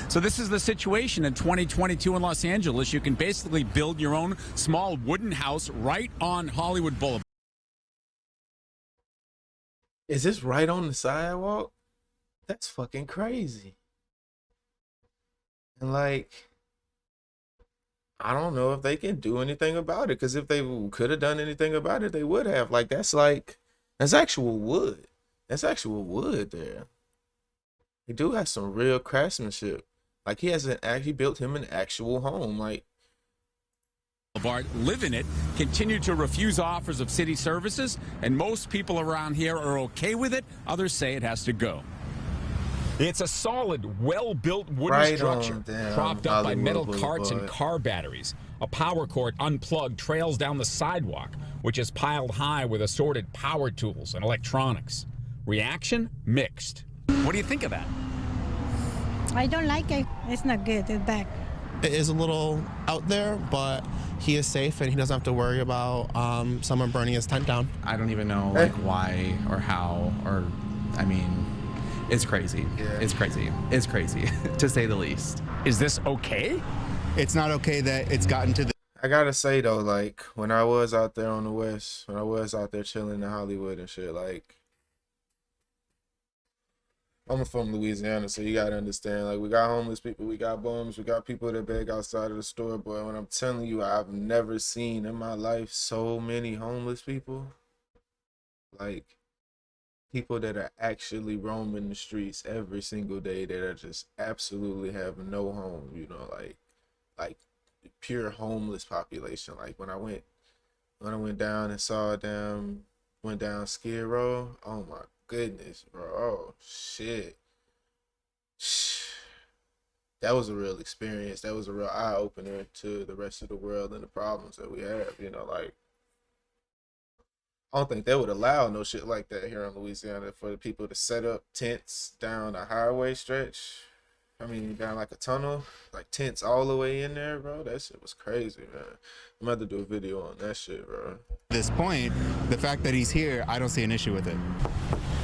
So this is the situation in 2022 in Los Angeles. You can basically build your own small wooden house right on Hollywood Boulevard. Is this right on the sidewalk? That's fucking crazy. And like, I don't know if they can do anything about it, because if they could have done anything about it, they would have. Like, that's actual wood. That's actual wood there. He do have some real craftsmanship. Like, he built him an actual home. Like, live in it, continue to refuse offers of city services, and most people around here are okay with it. Others say it has to go. It's a solid, well-built wooden structure propped up by metal carts and car batteries. A power cord unplugged trails down the sidewalk, which is piled high with assorted power tools and electronics. Reaction? Mixed. What do you think of that? I don't like it. It's not good. It's bad. It is a little out there, but he is safe and he doesn't have to worry about someone burning his tent down. I don't even know like why or how, or I mean, it's crazy. Yeah. It's crazy. It's crazy to say the least. Is this okay? It's not okay that it's gotten to the. I gotta say though, like, when I was out there on the West, when I was out there chilling in Hollywood and shit, like, I'm from Louisiana, so you gotta understand, like, we got homeless people, we got bums, we got people that beg outside of the store, but when I'm telling you, I've never seen in my life so many homeless people. Like, people that are actually roaming the streets every single day that are just absolutely have no home, you know, like pure homeless population. Like, when I went down and saw them, went down Skid Row, oh my goodness, bro. Oh shit. That was a real experience. That was a real eye-opener to the rest of the world and the problems that we have, you know. Like, I don't think they would allow no shit like that here in Louisiana, for the people to set up tents down a highway stretch. I mean, down like a tunnel, like tents all the way in there, bro. That shit was crazy, man. I'm about to do a video on that shit, bro. At this point, the fact that he's here, I don't see an issue with it.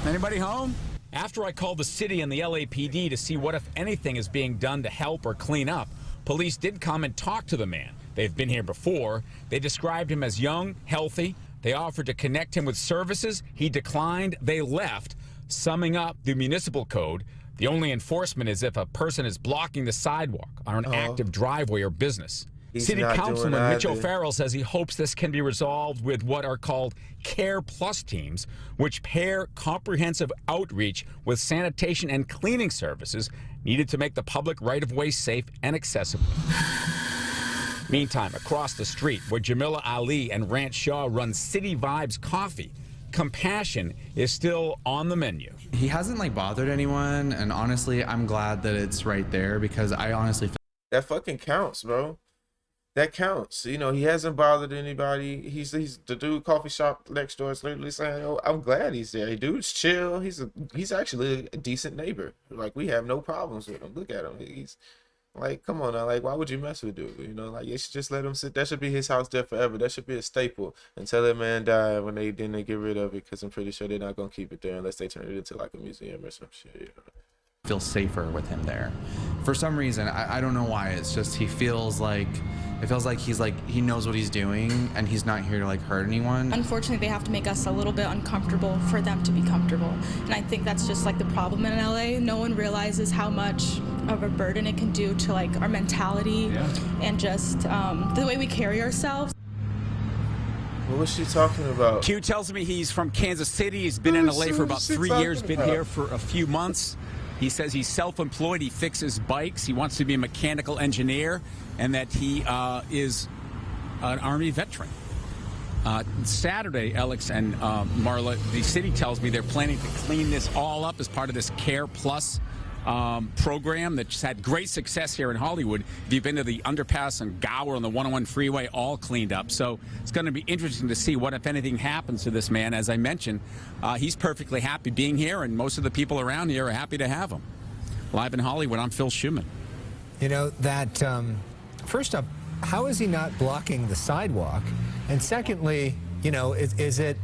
Anybody home? After I called the city and the LAPD to see what, if anything, is being done to help or clean up, police did come and talk to the man. They've been here before. They described him as young, healthy. They offered to connect him with services. He declined. They left. Summing up the municipal code, the only enforcement is if a person is blocking the sidewalk on an active driveway or business. City Councilman Mitch O'Farrell says he hopes this can be resolved with what are called Care Plus teams, which pair comprehensive outreach with sanitation and cleaning services needed to make the public right-of-way safe and accessible. Meantime, across the street, where Jamila Ali and Rance Shaw run City Vibes Coffee, compassion is still on the menu. He hasn't like bothered anyone, and honestly, I'm glad that it's right there, because I honestly feel that fucking counts, bro. That counts. You know, he hasn't bothered anybody. He's the dude coffee shop next door is literally saying, "Oh, I'm glad he's there. Dude's chill. He's actually a decent neighbor. Like, we have no problems with him. Look at him. He's like, come on now. Like, why would you mess with dude? You know, like, you should just let him sit. That should be his house there forever. That should be a staple until that man died, when they get rid of it, because I'm pretty sure they're not gonna keep it there unless they turn it into like a museum or some shit. You know? feel safer with him there. For some reason, I don't know why. It's just it feels like he knows what he's doing, and he's not here to like hurt anyone. Unfortunately, they have to make us a little bit uncomfortable for them to be comfortable, and I think that's just like the problem in LA. No one realizes how much of a burden it can do to like our mentality and just the way we carry ourselves. What was she talking about? Q tells me he's from Kansas City. He's been in LA for about 3 years, been here for a few months. He says he's self-employed. He fixes bikes. He wants to be a mechanical engineer, and that he is an Army veteran. Saturday, Alex and Marla, the city tells me they're planning to clean this all up as part of this Care Plus program that's had great success here in Hollywood. If you've been to the underpass and Gower on the 101 freeway, all cleaned up. So it's going to be interesting to see what, if anything, happens to this man. As I mentioned, he's perfectly happy being here, and most of the people around here are happy to have him. Live in Hollywood, I'm Phil Schuman. You know, that, first up, how is he not blocking the sidewalk? And secondly, you know, is it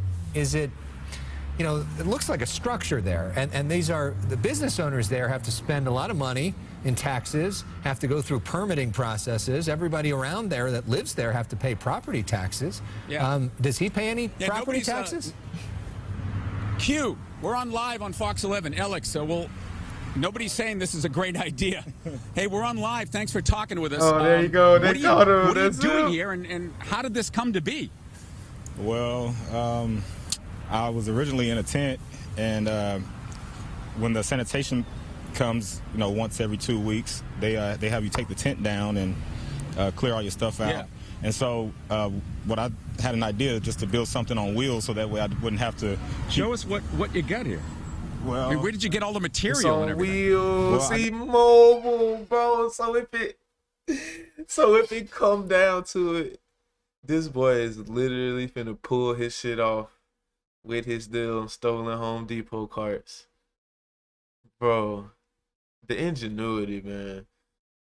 you know, it looks like a structure there. And these are, the business owners there have to spend a lot of money in taxes, have to go through permitting processes. Everybody around there that lives there have to pay property taxes. Yeah. Does he pay any property taxes? Q, we're on live on Fox 11. Alex, so nobody's saying this is a great idea. Hey, we're on live. Thanks for talking with us. Oh, there you go. They caught him. What are you doing here, and how did this come to be? Well, I was originally in a tent, and when the sanitation comes, you know, once every 2 weeks, they have you take the tent down and clear all your stuff out. Yeah. And so what I had an idea just to build something on wheels so that way I wouldn't have to Show us what you got here. Well, I mean, where did you get all the It's material and on everything? wheels. Well, See, mobile, bro. So if it come down to it, this boy is literally finna pull his shit off with his deal stolen Home Depot carts. Bro, the ingenuity, man.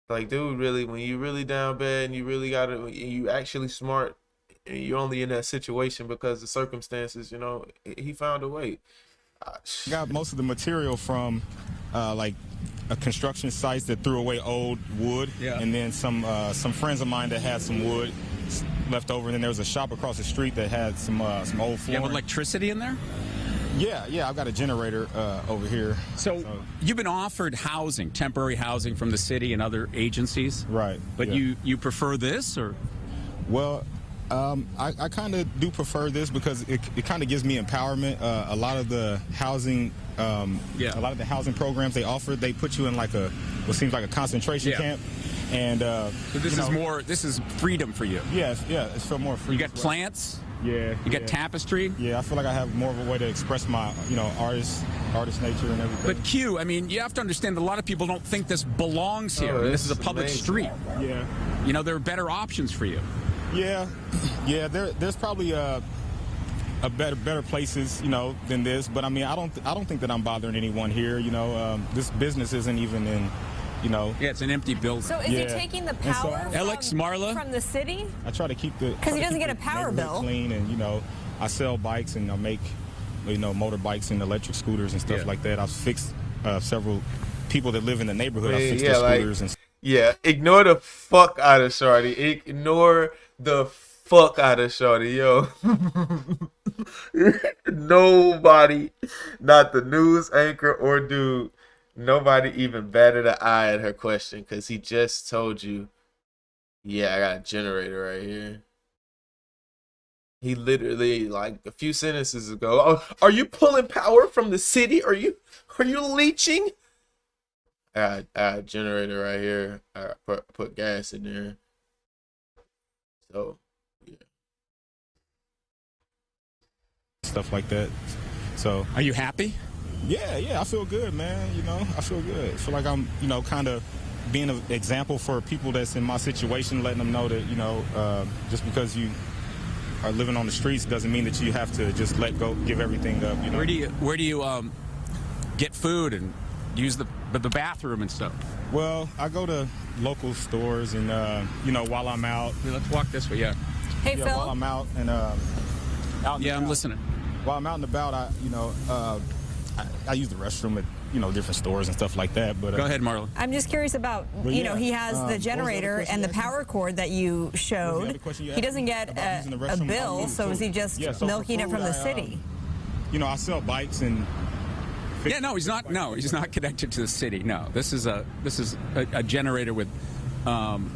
Like, dude, really, when you really down bad and you really you actually smart and you're only in that situation because of circumstances, you know, he found a way. got most of the material from like a construction sites that threw away old wood, and then some friends of mine that had some wood left over, and then there was a shop across the street that had some old flooring. You have electricity in there? Yeah, I've got a generator over here. So you've been offered housing, temporary housing from the city and other agencies, Right. but yeah. you prefer this, or? Well, I kind of do prefer this because it kind of gives me empowerment. A lot of the housing, a lot of the housing programs they offer, they put you in like what seems like a concentration camp. And So this is freedom for you. It's for more freedom. You got plants. Yeah. You got tapestry. Yeah, I feel like I have more of a way to express my, artist nature and everything. But Q, I mean, you have to understand that a lot of people don't think this belongs here. This is a public street. Yeah. You know, there are better options for you. Yeah. There's probably better places, than this. But I mean, I don't think that I'm bothering anyone here. This business isn't even in. Yeah, it's an empty building. So is he taking the power Alex, Marla? from the city? I try to keep because he doesn't get a power bill clean, and I sell bikes and I make motorbikes and electric scooters and stuff like that. I've fixed several people that live in the neighborhood. I fixed their scooters and ignore the fuck out of Shorty. Ignore the fuck out of Shorty, yo. Nobody, not the news anchor or dude. Nobody even batted an eye at her question because he just told you, yeah, I got a generator right here. He literally, like a few sentences ago, oh, are you pulling power from the city? Are you leeching? I got a generator right here. I put gas in there. So, yeah. Stuff like that. So, are you happy? Yeah, I feel good, man. I feel good. I feel like I'm, kind of being an example for people that's in my situation, letting them know that, just because you are living on the streets doesn't mean that you have to just let go, give everything up. Where do you get food and use the bathroom and stuff? Well, I go to local stores and, while I'm out. Let's walk this way, Hey, Phil. While I'm out and I'm listening. While I'm out and about, I use the restroom at different stores and stuff like that. But go ahead, Marla. I'm just curious about he has the generator and the power cord that you showed. He doesn't get a bill, so is he just milking it from the city? I sell bikes and. Yeah, no, he's not. No, he's not connected to the city. No, this is a generator with. Can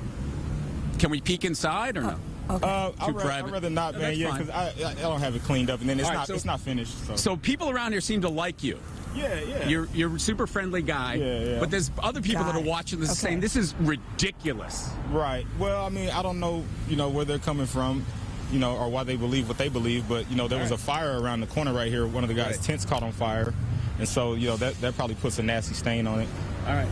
we peek inside or no? Okay. I'd rather not, man. Yeah, because I don't have it cleaned up, and then it's not finished. So people around here seem to like you. Yeah. You're a super friendly guy. Yeah. But there's other people that are watching this saying this is ridiculous. Right. Well, I mean, I don't know, where they're coming from, or why they believe what they believe. But there was a fire around the corner right here. One of the guys' tents caught on fire, and so that probably puts a nasty stain on it. All right.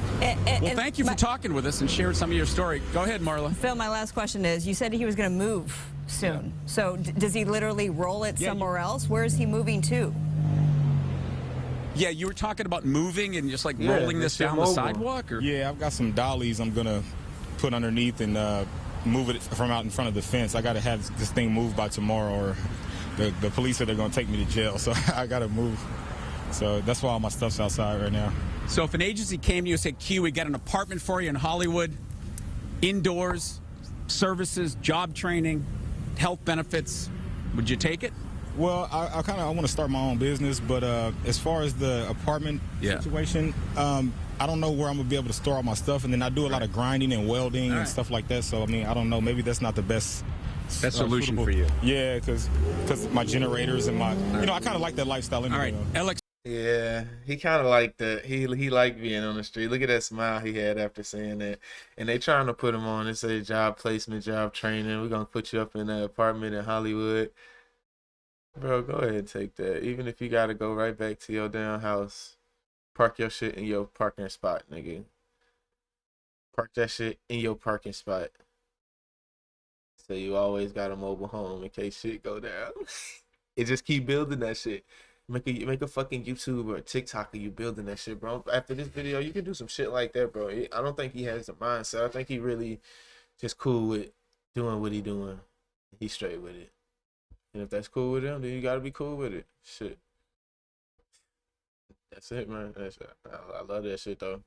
Well, thank you for talking with us and sharing some of your story. Go ahead, Marla. Phil, my last question is, you said he was going to move soon. Yeah. So does he literally roll it somewhere else? Where is he moving to? Yeah, you were talking about moving and just like rolling this down the sidewalk? Or? Yeah, I've got some dollies I'm going to put underneath and move it from out in front of the fence. I got to have this thing moved by tomorrow or the police said they're gonna take me to jail, so I gotta move. So that's why all my stuff's outside right now. So if an agency came to you and said, Q, we got an apartment for you in Hollywood, indoors, services, job training, health benefits, would you take it? Well, I want to start my own business, but as far as the apartment situation, I don't know where I'm gonna be able to store all my stuff, and then I do a lot of grinding and welding and stuff like that. So I mean, I don't know, maybe that's not the best solution suitable for you. Yeah, because my generators and my, I kind of like that lifestyle anyway. All right, Alex. Yeah, he kind of liked that. He liked being on the street. Look at that smile he had after saying that. And they trying to put him on. They say job placement, job training. We're gonna put you up in that apartment in Hollywood. Bro, go ahead and take that. Even if you gotta go right back to your damn house, park your shit in your parking spot, nigga. Park that shit in your parking spot. So you always got a mobile home in case shit go down. And just keep building that shit. Make a fucking YouTube or a TikTok of you building that shit, bro. After this video, you can do some shit like that, bro. I don't think he has the mindset. I think he really just cool with doing what he doing. He's straight with it. And if that's cool with him, then you gotta be cool with it. Shit. That's it, man. I love that shit, though.